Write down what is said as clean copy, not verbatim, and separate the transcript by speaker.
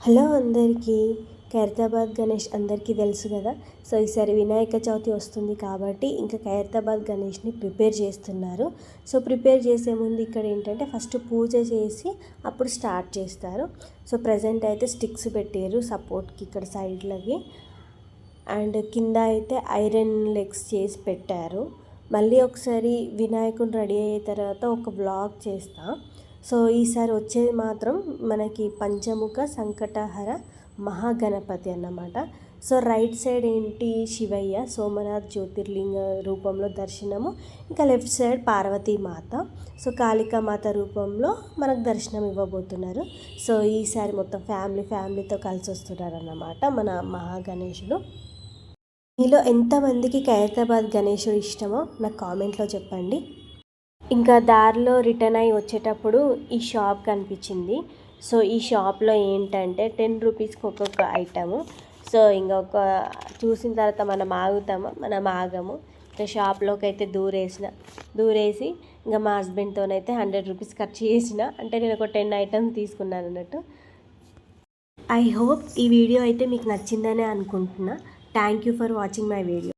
Speaker 1: Hello అందరికీ. ఖైరతాబాద్ గణేష్ అందరికీ తెలుసు కదా. సో ఈసారి వినాయక చవితి వస్తుంది కాబట్టి ఇంకా ఖైరతాబాద్ గణేష్ని ప్రిపేర్ చేస్తున్నారు. సో ప్రిపేర్ చేసే ముందు ఇక్కడ ఏంటంటే ఫస్ట్ పూజ చేసి అప్పుడు స్టార్ట్ చేస్తారు. సో ప్రజెంట్ అయితే స్టిక్స్ పెట్టారు సపోర్ట్కి ఇక్కడ సైడ్లకి, అండ్ కింద అయితే ఐరన్ లెగ్స్ చేసి పెట్టారు. మళ్ళీ ఒకసారి వినాయకుడు రెడీ అయ్యే తర్వాత ఒక వ్లాగ్ చేస్తా. సో ఈసారి వచ్చేది మాత్రం మనకి పంచముఖ సంకటహర మహాగణపతి అన్నమాట. సో రైట్ సైడ్ ఏంటి శివయ్య సోమనాథ్ జ్యోతిర్లింగ రూపంలో దర్శనము, ఇంకా left side Parvati Mata, so Kalika Mata రూపంలో మనకు దర్శనం ఇవ్వబోతున్నారు. సో ఈసారి మొత్తం ఫ్యామిలీతో కలిసి వస్తున్నారు అన్నమాట మన మహాగణేశుడు. మీలో ఎంతమందికి ఖైరతాబాద్ గణేశుడు ఇష్టమో నాకు కామెంట్లో చెప్పండి. ఇంకా దారిలో రిటర్న్ అయ్యి వచ్చేటప్పుడు ఈ షాప్ కనిపించింది. సో ఈ షాప్లో ఏంటంటే 10 రూపీస్కి ఒక్కొక్క ఐటము. సో ఇంకొక చూసిన తర్వాత మనం ఆగము. ఇంకా షాప్లోకి అయితే దూరేసి ఇంకా మా హస్బెండ్తోనైతే 100 రూపీస్ ఖర్చు చేసిన, అంటే నేను ఒక 10 ఐటమ్స్ తీసుకున్నాను అన్నట్టు. ఐ హోప్ ఈ వీడియో అయితే మీకు నచ్చిందనే అనుకుంటున్నా. Thank you for watching my video.